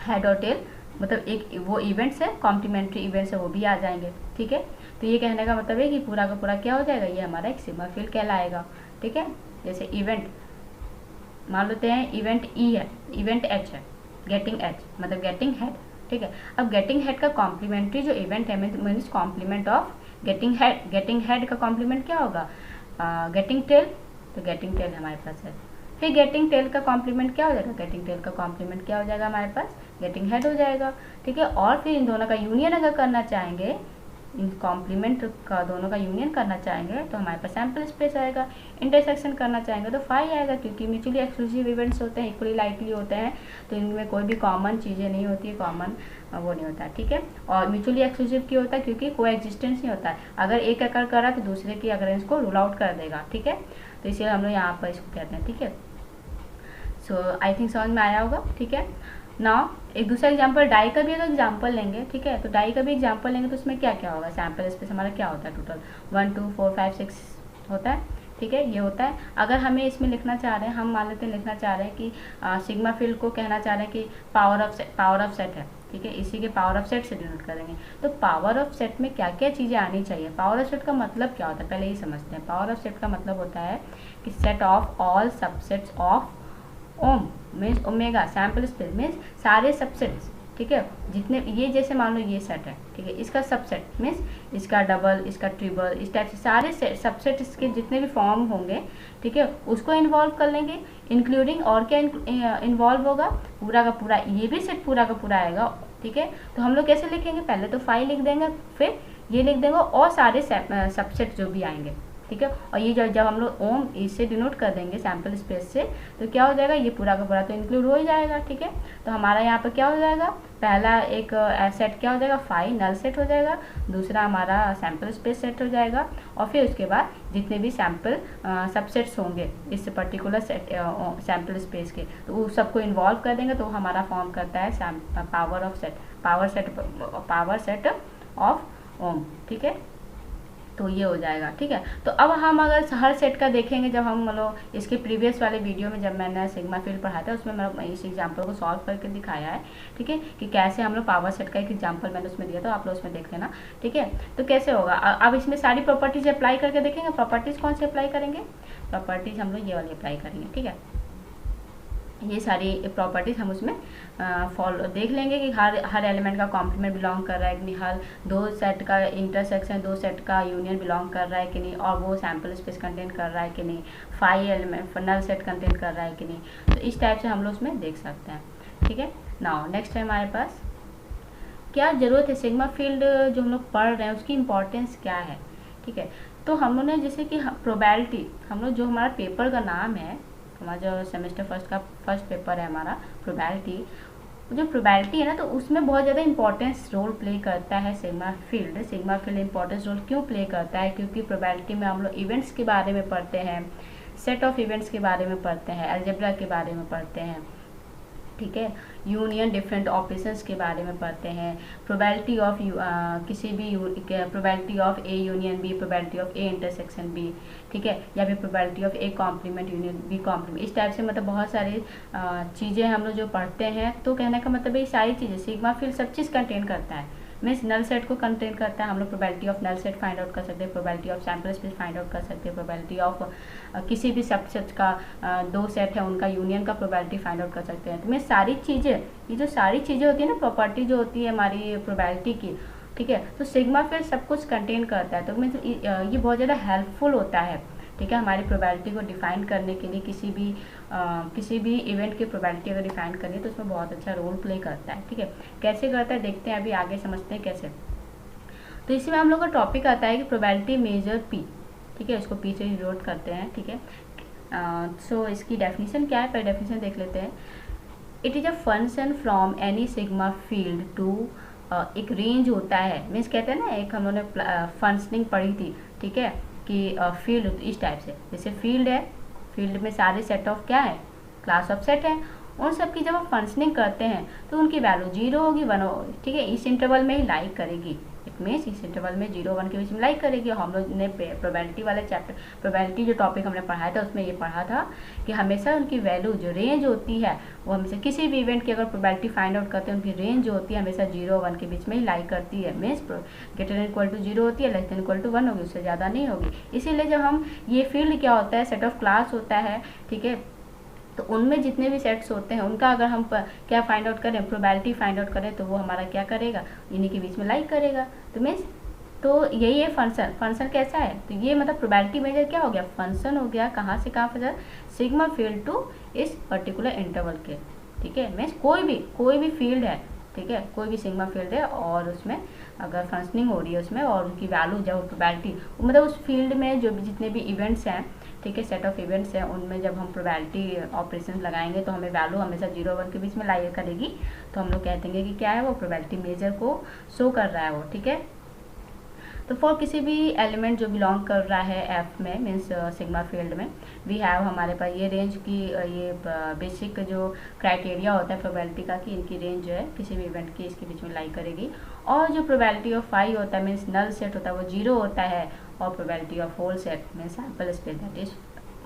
हेड और टेल मतलब एक वो इवेंट्स है, कॉम्प्लीमेंट्री इवेंट्स है, वो भी आ जाएंगे, ठीक है। तो ये कहने का मतलब है कि पूरा का पूरा क्या हो जाएगा, ये हमारा एक सिग्मा फील्ड कहलाएगा, ठीक है। जैसे इवेंट मान लेते हैं, इवेंट ई है, इवेंट एच है, गेटिंग एच मतलब गेटिंग हेड, ठीक है। अब गेटिंग हेड का कॉम्प्लीमेंट्री जो इवेंट है means complement of getting head, getting head का कॉम्प्लीमेंट क्या होगा, गेटिंग टेल, तो गेटिंग टेल हमारे पास है। फिर गेटिंग टेल का कॉम्प्लीमेंट क्या हो जाएगा, गेटिंग टेल का कॉम्प्लीमेंट क्या हो जाएगा हमारे पास, गेटिंग हेड हो जाएगा, ठीक है। और फिर इन दोनों का यूनियन अगर करना चाहेंगे, इन कॉम्प्लीमेंट का दोनों का यूनियन करना चाहेंगे तो हमारे पास सैम्पल स्पेस आएगा। इंटरसेक्शन करना चाहेंगे तो फाई आएगा, क्योंकि म्यूचुअली एक्सक्लूसिव इवेंट्स होते हैं, इक्वली लाइकली होते हैं, तो इनमें कोई भी कॉमन चीज़ें नहीं होती है, कॉमन वो नहीं होता है, ठीक है। और म्यूचुअली एक्सक्लूसिव क्यों होता है, क्योंकि कोई एग्जिस्टेंस नहीं होता है, अगर एक अकर करा तो दूसरे की अगरेंस को रूल आउट कर देगा, ठीक है। तो इसलिए हम लोग यहाँ पर इसको कहते हैं, ठीक है। सो आई थिंक समझ में आया होगा, ठीक है। नाउ एक दूसरा एग्जांपल, डाई का भी अगर एग्जांपल लेंगे, ठीक है, तो डाई का भी एग्जांपल लेंगे तो उसमें क्या क्या होगा, सैम्पल स्पेस हमारा क्या होता है, टोटल 1 2 4 5 6 होता है, ठीक है, ये होता है। अगर हमें इसमें लिखना चाह रहे हैं, हम मान लेते हैं लिखना चाह रहे हैं कि सिग्मा फील्ड को कहना चाह रहे हैं कि पावर ऑफ सेट है, ठीक है, इसी के पावर ऑफ सेट से डिनोट करेंगे। तो पावर ऑफ सेट में क्या क्या चीज़ें आनी चाहिए, पावर ऑफ सेट का मतलब क्या होता है, पहले ये समझते हैं। पावर ऑफ सेट का मतलब होता है कि set of all subsets of om means omega, sample space means सारे सबसेट्स, ठीक है, जितने ये जैसे मान लो ये सेट है, ठीक है, इसका सबसेट मीन्स इसका डबल, इसका ट्रिपल, इस टाइप से सारे सबसेट इसके जितने भी फॉर्म होंगे, ठीक है, उसको इन्वॉल्व कर लेंगे, इंक्लूडिंग और क्या इन्वॉल्व होगा, पूरा का पूरा ये भी सेट पूरा का पूरा आएगा, ठीक है। तो हम लोग कैसे लिखेंगे, पहले तो फाइव लिख देंगे, फिर ये लिख देंगे और सारे सबसेट जो भी आएंगे, ठीक है। और ये जब हम लोग ओम इससे डिनोट कर देंगे सैम्पल स्पेस से, तो क्या हो जाएगा, ये पूरा का पूरा तो इंक्लूड हो ही जाएगा, ठीक है। तो हमारा यहाँ पर क्या हो जाएगा, पहला एक सेट क्या हो जाएगा, फाइव नल सेट हो जाएगा, दूसरा हमारा सैम्पल स्पेस सेट हो जाएगा, और फिर उसके बाद जितने भी सैम्पल सबसेट्स होंगे इस पर्टिकुलर सेट सैम्पल स्पेस के, तो उस सबको इन्वॉल्व कर देंगे, तो हमारा फॉर्म करता है power of set, power set of ohm, ठीक है। तो ये हो जाएगा, ठीक है। तो अब हम अगर हर सेट का देखेंगे, जब हम मतलब इसके प्रीवियस वाले वीडियो में जब मैंने सिग्मा फील्ड पढ़ाया था उसमें मैं इस एग्जांपल को सॉल्व करके दिखाया है, ठीक है, कि कैसे हम लोग पावर सेट का एक एग्जांपल मैंने उसमें दिया था, आप लोग उसमें देख लेना, ठीक है। तो कैसे होगा, अब इसमें सारी प्रॉपर्टीज अप्लाई करके देखेंगे। प्रॉपर्टीज कौन सी अप्लाई करेंगे, प्रॉपर्टीज हम लोग ये वाली अप्लाई करेंगे, ठीक है। ये सारी प्रॉपर्टीज हम उसमें फॉलो देख लेंगे कि हर एलिमेंट का कॉम्प्लीमेंट बिलोंग कर रहा है कि नहीं, हर दो सेट का इंटरसेक्शन, दो सेट का यूनियन बिलोंग कर रहा है कि नहीं, और वो सैम्पल स्पेस कंटेंट कर रहा है कि नहीं, 5 एलिमेंट नल सेट कंटेंट कर रहा है कि नहीं। तो इस टाइप से हम लोग उसमें देख सकते हैं, ठीक है। नाउ नेक्स्ट है हमारे पास क्या ज़रूरत है, सिग्मा फील्ड जो हम लोग पढ़ रहे हैं उसकी इम्पोर्टेंस क्या है, ठीक है। तो हम लोग ने जैसे कि प्रोबेबिलिटी, हम लोग जो हमारा पेपर का नाम है, हमारा जो सेमेस्टर फर्स्ट का फर्स्ट पेपर है हमारा प्रोबेबिलिटी, जो प्रोबेबिलिटी है ना, तो उसमें बहुत ज़्यादा इंपॉर्टेंस रोल प्ले करता है sigma field. Sigma field importance role क्यों प्ले करता है, क्योंकि प्रोबेबिलिटी में हम लोग इवेंट्स के बारे में पढ़ते हैं, सेट ऑफ इवेंट्स के बारे में पढ़ते हैं, अलजेब्रा के बारे में पढ़ते हैं, ठीक है, यूनियन डिफरेंट ऑपरेशंस के बारे में पढ़ते हैं, प्रोबेबिलिटी ऑफ किसी भी probability of A union B, probability of A intersection B, ठीक है, या फिर probability of A complement union B complement. इस टाइप से मतलब बहुत सारी चीज़ें हम लोग जो पढ़ते हैं। तो कहने का मतलब ये सारी चीज़ें सिग्मा फील्ड सब चीज़ कंटेन करता है, मीन्स नल सेट को कंटेन करता है। हम लोग probability of null set find out कर सकते हैं, probability of sample space find out कर सकते हैं, प्रोबेबिलिटी ऑफ किसी भी सबसेट का दो सेट है उनका यूनियन का प्रोबेबिलिटी फाइंड आउट कर सकते हैं। तो मैं सारी चीज़ें, ये जो सारी चीज़ें होती है ना, प्रॉपर्टी जो होती है हमारी प्रोबेबिलिटी की, ठीक है, तो सिग्मा फील्ड सब कुछ कंटेन करता है। तो मीन्स ये बहुत ज़्यादा हेल्पफुल होता है, ठीक है, हमारी प्रोबेबिलिटी को डिफाइन करने के लिए। किसी भी इवेंट की प्रोबेबिलिटी अगर डिफाइन करें तो उसमें बहुत अच्छा रोल प्ले करता है, ठीक है। कैसे करता है देखते हैं, अभी आगे समझते हैं कैसे। तो इसमें हम लोग का टॉपिक आता है कि प्रोबेबिलिटी मेजर पी, ठीक है, इसको पी से डिनोट करते हैं, ठीक है। सो इसकी डेफिनेशन क्या है, पहले डेफिनेशन देख लेते हैं। It is a function from any sigma field to, एक रेंज होता है, मीन्स कहते हैं ना, एक हम लोगों ने फंक्शनिंग पढ़ी थी, ठीक है, कि फील्ड इस टाइप से, जैसे फील्ड है, फील्ड में सारे सेट ऑफ क्या है, क्लास ऑफ सेट है, उन सब की जब हम फंक्शनिंग करते हैं तो उनकी वैल्यू 0 होगी, 1 होगी, ठीक है, इस इंटरवल में ही लाइक करेगी। इट मीन्स इस इंटरवल में 0 1 के बीच में लाइक करेगी। हम लोग ने प्रोबेबिलिटी वाले चैप्टर, प्रोबेबिलिटी जो टॉपिक हमने पढ़ाया था उसमें ये पढ़ा था कि हमेशा उनकी वैल्यू जो रेंज होती है वो हमेशा किसी भी इवेंट की अगर प्रोबेबिलिटी फाइंड आउट करते हैं उनकी रेंज जो होती है हमेशा 0 1 के बीच में ही लाइक करती है। Means greater than equal to 0 होती है, लेस देन इक्वल टू 1 होगी, उससे ज़्यादा नहीं होगी। इसीलिए जब हम ये फील्ड क्या होता है, सेट ऑफ क्लास होता है, ठीक है, तो उनमें जितने भी सेट्स होते हैं उनका अगर हम क्या फाइंड आउट करें, प्रोबेबिलिटी फाइंड आउट करें, तो वो हमारा क्या करेगा, इन्हीं के बीच में लाइक करेगा। तो मीन्स तो यही है फंक्शन। फंक्शन कैसा है, तो ये मतलब प्रोबेबिलिटी मेजर क्या हो गया, फंक्शन हो गया, कहाँ से कहाँ पर, सिग्मा फील्ड टू इस पर्टिकुलर इंटरवल के, ठीक है। मीन्स कोई भी फील्ड है, ठीक है, कोई भी सिग्मा फील्ड है और उसमें अगर फंक्शनिंग हो रही है उसमें और उनकी वैल्यू जब प्रोबेबिलिटी, मतलब उस फील्ड में जो भी जितने भी इवेंट्स हैं, ठीक है, सेट ऑफ इवेंट्स हैं, उनमें जब हम प्रोबेबिलिटी ऑपरेशन लगाएंगे तो हमें वैल्यू हमेशा 0 1 के बीच में लाई करेगी। तो हम लोग कहते हैं कि क्या है, वो प्रोबेबिलिटी मेजर को शो कर रहा है वो, ठीक है। तो फॉर किसी भी एलिमेंट जो बिलोंग कर रहा है एफ में, मीन्स सिग्मा फील्ड में, वी हैव हमारे पास ये रेंज की, ये बेसिक जो क्राइटेरिया होता है प्रोबेबिलिटी का कि इनकी रेंज जो है किसी भी इवेंट की इसके बीच में लाई करेगी। और जो प्रोबेबिलिटी ऑफ 5 होता है, मीन्स नल सेट होता है, वो 0 होता है, और probability of whole set means sample space that is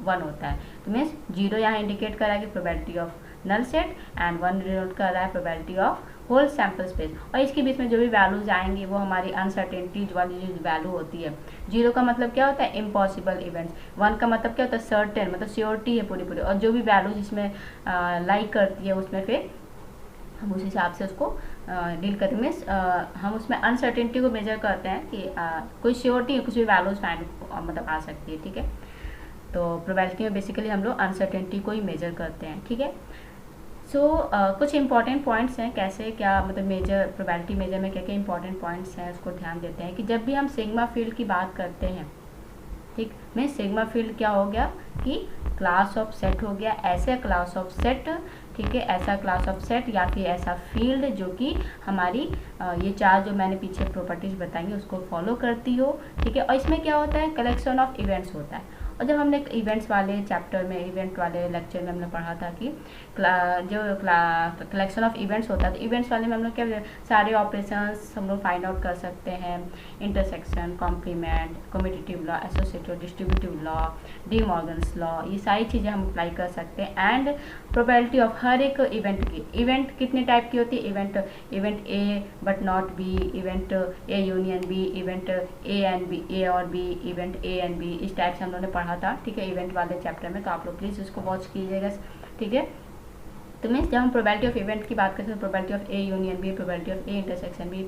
1 होता है। तो मीन्स 0 यहाँ इंडिकेट कर रहा है कि probability of null set, and 1 denote कर रहा है probability of whole sample space. और इसके बीच में जो भी वैल्यूज आएंगी वो हमारी अनसर्टेनिटी वाली जो वैल्यू होती है। 0 का मतलब क्या होता है, इम्पॉसिबल इवेंट्स। 1 का मतलब क्या होता है, सर्टेन, मतलब श्योरिटी है पूरी। और जो भी वैल्यूज इसमें लाइक करती है उसमें फिर हम उस हिसाब से उसको डील करते हैं। मीन्स हम उसमें अनसर्टेनिटी को मेजर करते हैं कि कोई श्योरिटी है, कुछ भी वैल्यूज फाइंड मतलब आ सकती है, ठीक है। तो प्रोबेबिलिटी में बेसिकली हम लोग अनसर्टेनिटी को ही मेजर करते हैं, ठीक है। सो कुछ इंपॉर्टेंट पॉइंट्स हैं, कैसे क्या मतलब मेजर प्रोबेबिलिटी मेजर में क्या क्या इंपॉर्टेंट पॉइंट्स हैं उसको ध्यान देते हैं कि जब भी हम सिग्मा फील्ड की बात करते हैं, ठीक, में सिग्मा फील्ड क्या हो गया कि क्लास ऑफ सेट हो गया, ऐसे क्लास ऑफ सेट, ठीक है, ऐसा क्लास ऑफ सेट या फिर ऐसा फील्ड जो कि हमारी ये 4 जो मैंने पीछे प्रॉपर्टीज बताएंगे उसको फॉलो करती हो, ठीक है। और इसमें क्या होता है, कलेक्शन ऑफ इवेंट्स होता है। और जब हमने इवेंट्स वाले चैप्टर में, इवेंट वाले लेक्चर में हमने पढ़ा था कि जो कलेक्शन ऑफ इवेंट्स होता है, तो इवेंट्स वाले में हम लोग क्या सारे ऑपरेशंस हम लोग फाइंड आउट कर सकते हैं, intersection, complement, commutative law, associative distributive law, de Morgan's law, ये सारी चीज़ें हम अप्लाई कर सकते हैं। एंड प्रोबेबिलिटी ऑफ हर एक इवेंट की, इवेंट कितने टाइप की होती है, event A but not B, event A union B, event A and B, A और B, event A and B, इस टाइप से हम लोगों ने पढ़ा था, ठीक है, इवेंट वाले चैप्टर में। तो आप लोग प्लीज़ उसको वॉच कीजिएगा, ठीक है। तो मीन्स जब हम प्रोबेबिलिटी ऑफ इवेंट की बात करते हैं, probability of A union B, probability of A intersection B,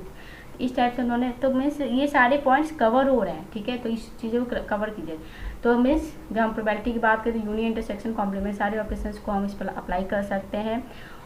इस टाइप से उन्होंने, तो मीन्स ये सारे पॉइंट्स कवर हो रहे हैं, ठीक है। तो इस चीज़ों को कवर कीजिए। तो मीन्स जब हम प्रोबेबिलिटी की बात करें तो यूनियन, इंटरसेक्शन, कॉम्प्लीमेंट, सारे ऑपरेशंस को हम इस पर अप्लाई कर सकते हैं।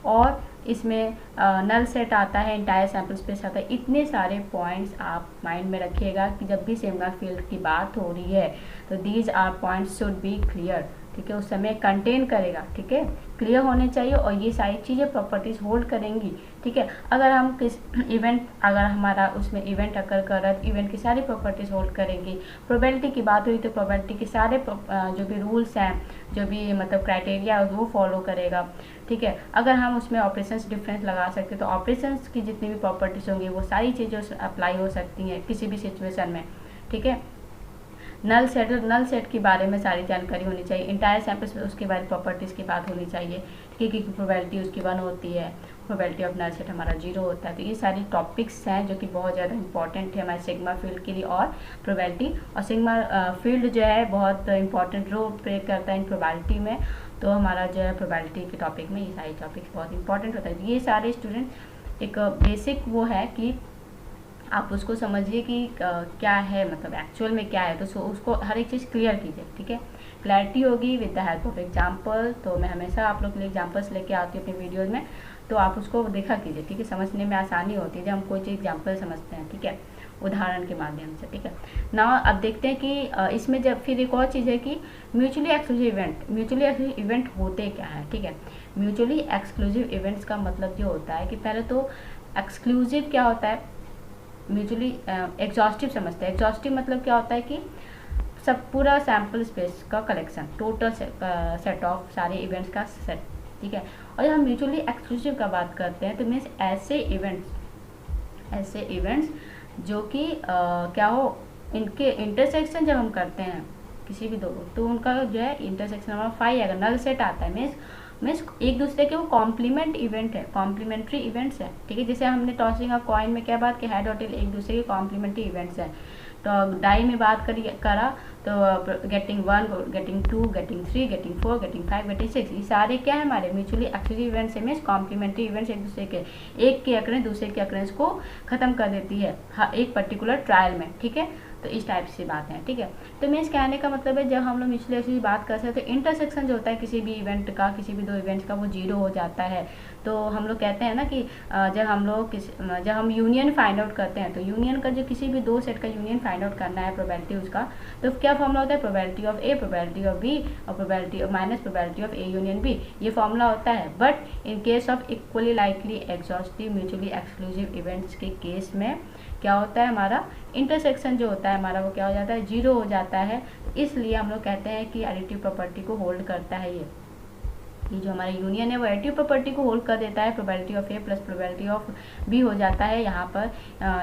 और इसमें नल सेट आता है, इंटायर सैम्पल स्पेस आता है, इतने सारे पॉइंट्स आप माइंड में रखिएगा कि जब भी सिग्मा फील्ड की बात हो रही है तो these are points should be clear, ठीक है, उस समय कंटेन करेगा, ठीक है, क्लियर होने चाहिए और ये सारी चीज़ें प्रॉपर्टीज होल्ड करेंगी, ठीक है। अगर हम किस इवेंट, अगर हमारा उसमें इवेंट अकर कर रहा है तो इवेंट की सारी प्रॉपर्टीज होल्ड करेंगी। प्रोबेबिलिटी की बात हुई तो प्रोबेबिलिटी के सारे जो भी रूल्स हैं, जो भी मतलब क्राइटेरिया है वो फॉलो करेगा, ठीक है। अगर हम उसमें ऑपरेशंस डिफरेंस लगा सकते हैं तो ऑपरेशंस की जितनी भी प्रॉपर्टीज होंगी वो सारी चीज़ें अप्लाई हो सकती हैं किसी भी सिचुएशन में, ठीक है। नल सेट के बारे में सारी जानकारी होनी चाहिए, इंटायर सैम्पल्स में उसके बारे में प्रॉपर्टीज़ की बात होनी चाहिए, ठीक है, कि प्रोबेबिलिटी उसकी 1 होती है, प्रोबेबिलिटी ऑफ नल सेट हमारा 0 होता है। तो ये सारे टॉपिक्स हैं जो कि बहुत ज़्यादा इंपॉर्टेंट है हमारे सिग्मा फील्ड के लिए और प्रोबेबिलिटी, और सिग्मा फील्ड जो है बहुत इंपॉर्टेंट रोल प्ले करता है इन प्रोबेबिलिटी में। तो हमारा जो है प्रोबेबिलिटी के टॉपिक में ये सारे टॉपिक्स बहुत इंपॉर्टेंट होता है। ये सारे स्टूडेंट एक बेसिक वो है कि आप उसको समझिए कि क्या है, मतलब एक्चुअल में क्या है, तो उसको हर एक चीज़ क्लियर कीजिए, ठीक है। क्लैरिटी होगी with the help of example. तो मैं हमेशा आप लोग के लिए एग्जाम्पल्स लेके आती हूँ अपनी वीडियोज़ में, तो आप उसको देखा कीजिए, ठीक है। समझने में आसानी होती है जब हम कोई चीज़ एग्जाम्पल समझते हैं, ठीक है, उदाहरण के माध्यम से, ठीक है ना। अब देखते हैं कि इसमें जब फिर एक और चीज़ है कि म्यूचुअली एक्सक्लूसिव इवेंट होते क्या है, ठीक है। म्यूचुअली एक्सक्लूसिव इवेंट्स का मतलब ये होता है कि पहले तो एक्सक्लूसिव क्या होता है, म्यूचुअली एग्जॉस्टिव समझते हैं। एग्जॉस्टिव मतलब क्या होता है कि सब पूरा सैम्पल स्पेस का कलेक्शन, टोटल सेट ऑफ सारे इवेंट्स का सेट, ठीक है। और जब हम म्यूचुअली एक्सक्लूसिव का बात करते हैं तो मीन्स ऐसे इवेंट्स जो कि क्या हो, इनके इंटरसेक्शन जब हम करते हैं किसी भी दो, तो उनका जो है इंटरसेक्शन हमारा 5 आएगा, नल सेट आता है। मीन्स एक दूसरे के वो कॉम्प्लीमेंट इवेंट है, कॉम्प्लीमेंट्री इवेंट्स है, ठीक है। जैसे हमने टॉसिंग ऑफ कॉइन में क्या बात कि हेड और टेल एक दूसरे के कॉम्प्लीमेंट्री इवेंट्स हैं। तो डाई में बात करा तो getting 1, getting 2, getting 3, getting 4, getting 5, getting 6, ये सारे क्या है हमारे म्यूचुअली एक्सक्लूसिव इवेंट्स है। मीन्स कॉम्प्लीमेंट्री इवेंट्स एक दूसरे के, एक की अक्रेंस दूसरे के अक्रेंस को खत्म कर देती है एक पर्टिकुलर ट्रायल में, ठीक है। तो इस टाइप से बात है, ठीक है। तो मीन्स कहने का मतलब है जब हम लोग म्यूचुअली एक्सक्लूसिव बात करते हैं तो इंटरसेक्शन जो होता है किसी भी इवेंट का, किसी भी दो इवेंट्स का, वो 0 हो जाता है। तो हम लोग कहते हैं ना कि जब हम यूनियन फाइंड आउट करते हैं तो यूनियन का जो किसी भी दो सेट का यूनियन फाइंड आउट करना है प्रोबेबिलिटी उसका, तो क्या फॉर्मूला होता है, probability of A, probability of B और probability minus probability of A union B, ये फॉर्मूला होता है। But in case of equally likely exhaustive mutually exclusive events के केस में क्या होता है, हमारा इंटरसेक्शन जो होता है हमारा वो क्या हो जाता है, 0 हो जाता है। तो इसलिए हम लोग कहते हैं कि एडिटिव प्रॉपर्टी को होल्ड करता है ये जो हमारा यूनियन है वो एडिटिव प्रॉपर्टी को होल्ड कर देता है। Probability of A plus probability of B हो जाता है यहाँ पर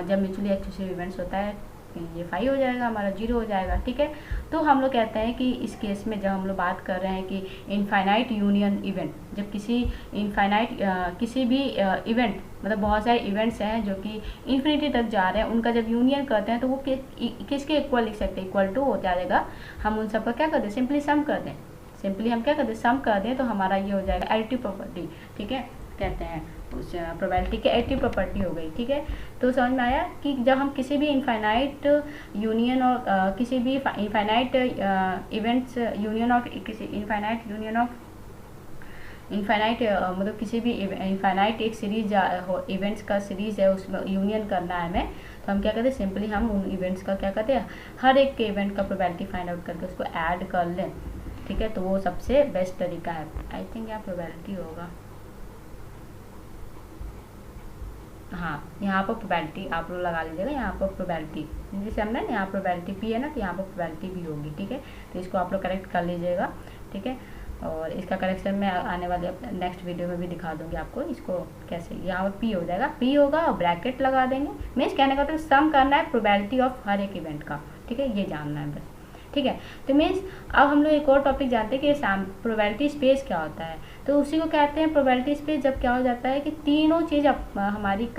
जब म्यूचुअली एक्सक्लूसिव इवेंट्स होता है, ये 5 हो जाएगा, हमारा 0 हो जाएगा, ठीक है। तो हम लोग कहते हैं कि इस केस में जब हम लोग बात कर रहे हैं कि इनफाइनाइट यूनियन इवेंट, जब किसी इनफाइनाइट किसी भी इवेंट, मतलब बहुत सारे इवेंट्स हैं जो कि इन्फिनिटी तक जा रहे हैं, उनका जब यूनियन करते हैं तो वो किसके इक्वल लिख सकते हैं, इक्वल टू हो जाएगा। हम उन सबका क्या कर दें, सिंपली सम कर दें, हम क्या कर दें, सम कर दें, तो हमारा ये हो जाएगा एडिटिव प्रॉपर्टी, ठीक है, कहते हैं उस प्रोबेबिलिटी की एडिटिव प्रॉपर्टी हो गई, ठीक है। तो समझ में आया कि जब हम किसी भी इनफाइनाइट यूनियन और किसी भी इनफाइनाइट इवेंट्स यूनियन ऑफ किसी इनफाइनाइट यूनियन ऑफ इनफाइनाइट मतलब किसी भी इनफाइनाइट एक सीरीज इवेंट्स का सीरीज है उसमें यूनियन करना है हमें, तो हम क्या करते हैं, सिंपली हम उन इवेंट्स का क्या करते हैं, हर एक के इवेंट का प्रोबेबिलिटी फाइंड आउट करके उसको ऐड कर लें, ठीक है। तो वो सबसे बेस्ट तरीका है। आई थिंक यहाँ प्रोबेबिलिटी होगा, हाँ, यहाँ पर प्रोबेबिलिटी आप लोग लगा लीजिएगा, यहाँ पर प्रोबेबिलिटी जैसे हमने यहाँ प्रोबेबिलिटी पी है ना, तो यहाँ पर प्रोबेबिलिटी भी होगी, ठीक है। तो इसको आप लोग करेक्ट कर लीजिएगा, ठीक है। और इसका करेक्शन मैं आने वाले नेक्स्ट वीडियो में भी दिखा दूंगी आपको इसको कैसे। यहाँ पर पी हो जाएगा, पी होगा और ब्रैकेट लगा देंगे। मीन्स कहने का तो सम करना है प्रोबेबिलिटी ऑफ हर एक इवेंट का, ठीक है, ये जानना है बस, ठीक है। तो मीन्स अब हम लोग एक और टॉपिक जानते हैं कि प्रोबेबिलिटी स्पेस क्या होता है। तो उसी को कहते हैं प्रोबेबिलिटी स्पेस जब क्या हो जाता है कि तीनों चीज़ हमारी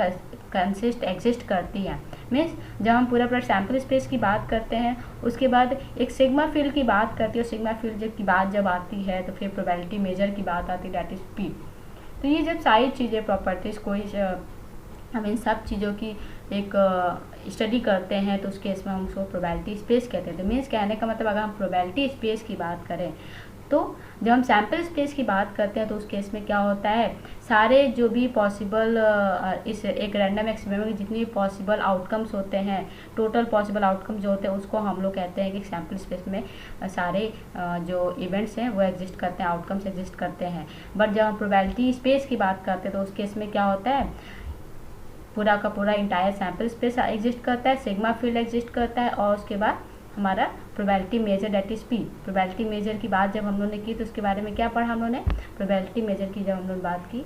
एग्जिस्ट करती हैं। मीन्स जब हम पूरा सैम्पल स्पेस की बात करते हैं, उसके बाद एक सिग्मा फील्ड की बात करती है, और सिग्मा फील्ड की बात जब आती है तो फिर प्रोबेबिलिटी मेजर की बात आती है, दैट इज पी। तो ये जब सारी चीज़ें प्रॉपर्टीज़ कोई हम इन सब चीज़ों की एक स्टडी करते हैं तो उस केस में हम उसको प्रोबेबिलिटी स्पेस कहते हैं। तो मीन्स कहने का मतलब अगर हम प्रोबेबिलिटी स्पेस की बात करें तो जब हम सैम्पल स्पेस की बात करते हैं तो उस केस में क्या होता है, सारे जो भी पॉसिबल इस एक रैंडम एक्सपेरिमेंट में जितनी भी पॉसिबल आउटकम्स होते हैं, टोटल पॉसिबल आउटकम्स जो होते हैं उसको हम लोग कहते हैं कि सैम्पल स्पेस में सारे जो इवेंट्स हैं वो एग्जिस्ट करते हैं, आउटकम्स एग्जिस्ट करते हैं। बट जब हम प्रोबेबिलिटी स्पेस की बात करते हैं तो उस केस में क्या होता है, पूरा का पूरा इंटायर सैम्पल स्पेस एग्जिस्ट करता है, सिग्मा फील्ड एग्जिस्ट करता है, और उसके बाद हमारा probability measure that is P. Probability measure की बात जब हम लोगों ने की तो उसके बारे में क्या पढ़ा हम लोगों ने, प्रोबेबिलिटी मेजर की जब हम लोग बात की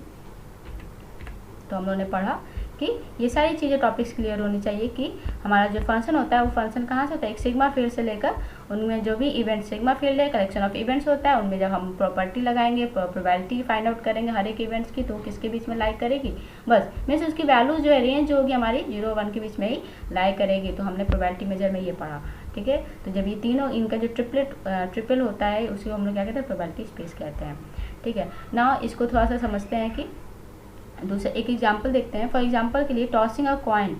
तो हम लोगों ने पढ़ा कि ये सारी चीज़ें टॉपिक्स क्लियर होनी चाहिए कि हमारा जो फंक्शन होता है वो फंक्शन कहाँ से होता है, एक सिग्मा फील्ड से लेकर उनमें जो भी इवेंट सिग्मा फील्ड है, कलेक्शन ऑफ इवेंट्स होता है, उनमें जब हम प्रॉपर्टी लगाएंगे, प्रोबेबिलिटी फाइंड आउट करेंगे हर एक इवेंट्स की, तो किसके बीच में लाई करेगी, बस मीन्स उसकी वैल्यू जो है रेंज जो होगी हमारी 0 1 के बीच में ही लाई करेगी। तो हमने प्रोबेबिलिटी मेजर में ये पढ़ा, ठीक है। तो जब ये तीनों इनका जो ट्रिपल होता है उसी को हम लोग क्या कहते हैं, प्रोबेबिलिटी स्पेस कहते हैं, ठीक है ना। इसको थोड़ा सा समझते हैं कि दूसरा एक एग्जांपल देखते हैं। फॉर एग्जांपल के लिए tossing a coin,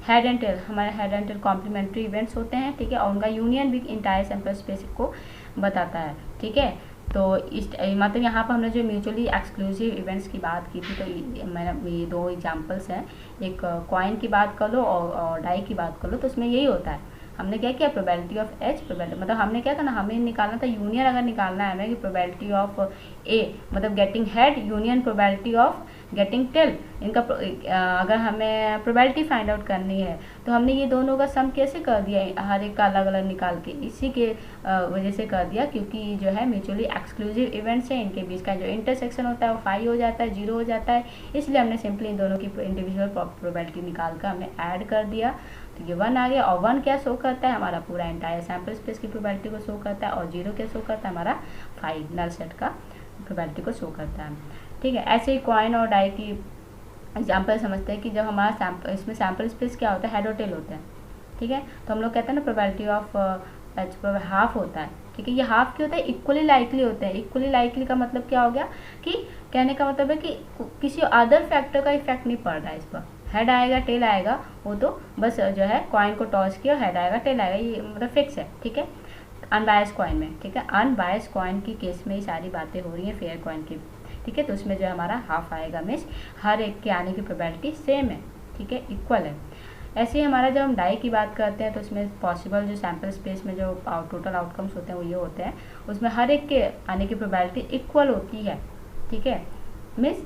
head and tail, हमारे head and tail complementary events होते हैं, ठीक है, और उनका यूनियन भी इंटायर सैम्पल स्पेस को बताता है, ठीक है। तो इस मतलब यहाँ पर हमने जो म्यूचुअली एक्सक्लूसिव इवेंट्स की बात की थी, तो मैंने ये दो एग्जांपल्स हैं, एक कॉइन की बात कर लो और डाई की बात कर लो, तो उसमें यही होता है। हमने क्या किया, प्रोबेबिलिटी ऑफ एच, प्रोबेबिलिटी मतलब हमने क्या करना, हमें निकालना था यूनियन, अगर निकालना है हमें कि प्रोबेबिलिटी ऑफ ए मतलब getting head union probability of getting tail, इनका अगर हमें प्रोबेबिलिटी फाइंड आउट करनी है तो हमने ये दोनों का सम कैसे कर दिया, हर एक का अलग अलग निकाल के, इसी के वजह से कर दिया, क्योंकि जो है म्यूचुअली एक्सक्लूसिव इवेंट्स हैं, इनके बीच का जो इंटरसेक्शन होता है वो 5 हो जाता है, 0 हो जाता है, इसलिए हमने सिंपली इन दोनों की इंडिविजुअल प्रोबेबिलिटी निकाल कर हमने ऐड कर दिया, तो ये 1 आ गया। और 1 क्या शो करता है, हमारा पूरा एंटायर सैम्पल स्पेस की प्रोबेबिलिटी को शो करता है, और 0 क्या शो करता है, हमारा 5 नल सेट का प्रोबेबिलिटी को शो करता है, ठीक है। ऐसे ही कॉइन और डाई की एग्जाम्पल समझते हैं कि जब हमारा सैम्पल इसमें सैम्पल स्पेस क्या होता है, हेड और टेल होते हैं, ठीक है। तो हम लोग कहते हैं ना प्रोबेबिलिटी ऑफ एच पर हाफ होता है, ठीक है। ये हाफ क्या होता है, इक्वली लाइकली होते हैं। इक्वली लाइकली का मतलब क्या हो गया कि कहने का मतलब है कि किसी अदर फैक्टर का इफेक्ट नहीं पड़ रहा है इस पर, हेड आएगा टेल आएगा, वो तो बस जो है कॉइन को टॉस किया, हेड आएगा टेल आएगा, ये मतलब फिक्स है, ठीक है। अनबायस कॉइन में, ठीक है, अनबायस कॉइन की केस में ये सारी बातें हो रही हैं, फेयर कॉइन की, ठीक है। तो उसमें जो है हमारा हाफ आएगा, मीन्स हर एक के आने की प्रोबेबिलिटी सेम है, ठीक है, इक्वल है। ऐसे ही हमारा जब हम डाई की बात करते हैं तो उसमें पॉसिबल जो सैम्पल स्पेस में जो टोटल आउटकम्स होते हैं वो ये होते हैं, उसमें हर एक के आने की प्रोबेबिलिटी इक्वल होती है, ठीक है, मीन्स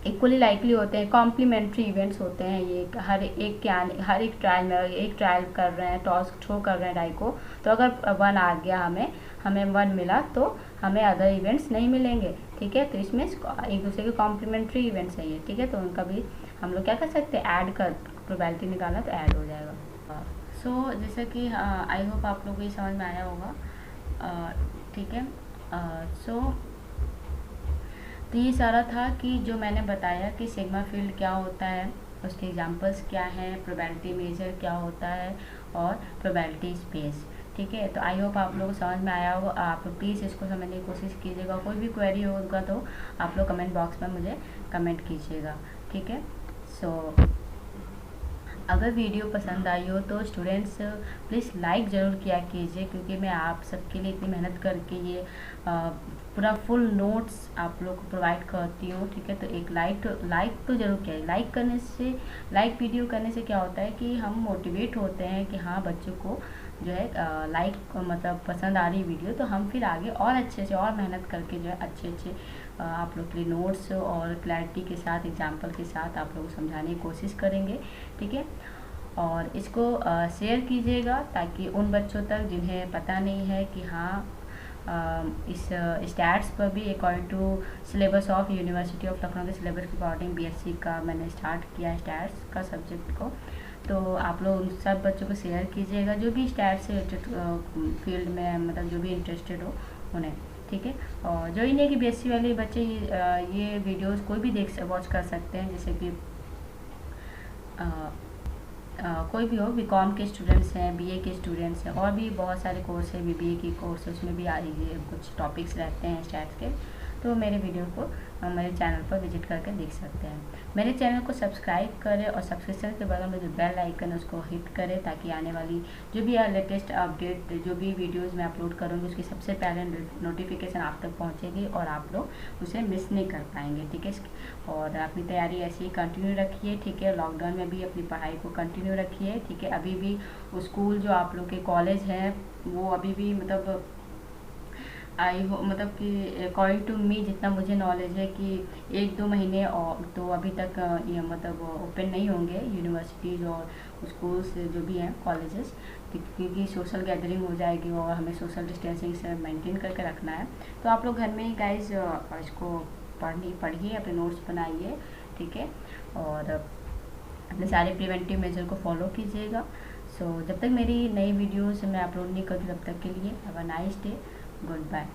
इक्वली लाइकली होते हैं। कॉम्प्लीमेंट्री इवेंट्स होते हैं ये, हर एक के आने, हर एक ट्रायल में एक ट्रायल कर रहे हैं, टॉस थ्रो कर रहे हैं डाई को, तो अगर 1 आ गया हमें 1 मिला तो हमें अदर इवेंट्स नहीं मिलेंगे, ठीक है। तो इसमें एक दूसरे के कॉम्प्लीमेंट्री इवेंट्स हैं ये, ठीक है। तो उनका भी हम लोग क्या कर सकते हैं, ऐड कर प्रोबेबिलिटी निकालना तो ऐड हो जाएगा। सो जैसे कि आई होप आप लोगों को ये समझ में आया होगा, ठीक है। सो तो ये सारा था कि जो मैंने बताया कि सिग्मा फील्ड क्या होता है, उसके एग्जांपल्स क्या हैं, प्रोबेबिलिटी मेजर क्या होता है, और प्रोबेबिलिटी स्पेस, ठीक है। तो आई होप आप लोगों को समझ में आया होगा। आप प्लीज़ इसको समझने की कोशिश कीजिएगा, कोई भी क्वेरी होगा तो आप लोग कमेंट बॉक्स में मुझे कमेंट कीजिएगा, ठीक है। सो अगर वीडियो पसंद आई हो तो स्टूडेंट्स प्लीज़ लाइक ज़रूर किया कीजिए, क्योंकि मैं आप सबके लिए इतनी मेहनत करके ये पूरा फुल नोट्स आप लोग को प्रोवाइड करती हूँ, ठीक है। तो एक लाइक तो ज़रूर किया। लाइक करने से, लाइक वीडियो करने से क्या होता है कि हम मोटिवेट होते हैं कि हाँ बच्चों को जो है लाइक मतलब पसंद आ रही वीडियो, तो हम फिर आगे और अच्छे से और मेहनत करके जो है अच्छे आप लोग के लिए नोट्स और क्लैरिटी के साथ, एग्जाम्पल के साथ आप लोग को समझाने की कोशिश करेंगे, ठीक है। और इसको शेयर कीजिएगा ताकि उन बच्चों तक जिन्हें पता नहीं है कि हाँ इस स्टैट्स पर भी according to syllabus of university of Lucknow के सिलेबस के अकॉर्डिंग बीएससी का मैंने स्टार्ट किया है स्टैट्स का सब्जेक्ट को। तो आप लोग उन सब बच्चों को शेयर कीजिएगा जो भी स्टैट्स से फील्ड में मतलब जो भी इंटरेस्टेड हो उन्हें, ठीक है। और जो ही नहीं कि बीएससी वाले बच्चे ये वीडियोस कोई भी वॉच कर सकते हैं, जैसे कि कोई भी हो, बीकॉम के स्टूडेंट्स हैं, बीए के स्टूडेंट्स हैं, और भी बहुत सारे कोर्स है, बीबीए की कोर्स है, उसमें भी कुछ टॉपिक्स रहते हैं स्टैट्स के। तो मेरे वीडियो को मेरे चैनल पर विजिट करके देख सकते हैं। मेरे चैनल को सब्सक्राइब करें और सब्सक्रिप्शन के बगल में जो बेल आइकन है उसको हिट करें ताकि आने वाली जो भी लेटेस्ट अपडेट, जो भी वीडियोस मैं अपलोड करूँगी उसकी सबसे पहले नोटिफिकेशन आप तक पहुँचेगी और आप लोग उसे मिस नहीं कर पाएंगे, ठीक है। और अपनी तैयारी ऐसे ही कंटिन्यू रखिए, ठीक है। लॉकडाउन में भी अपनी पढ़ाई को कंटिन्यू रखिए, ठीक है। अभी भी स्कूल जो आप लोग के कॉलेज हैं वो अभी भी मतलब आई हो मतलब कि अकॉर्डिंग टू मी जितना मुझे नॉलेज है कि 1-2 महीने और तो अभी तक ये मतलब ओपन नहीं होंगे यूनिवर्सिटीज़ और स्कूल्स जो भी हैं कॉलेजेस, क्योंकि सोशल गैदरिंग हो जाएगी और हमें सोशल डिस्टेंसिंग से मेंटेन करके रखना है। तो आप लोग घर में ही गाइज इसको पढ़िए, अपने नोट्स बनाइए, ठीक है। और अपने सारे प्रिवेंटिव मेजर को फॉलो कीजिएगा। सो जब तक मेरी नई वीडियोस मैं अपलोड नहीं करती तब तक के लिए have a nice day, good bye.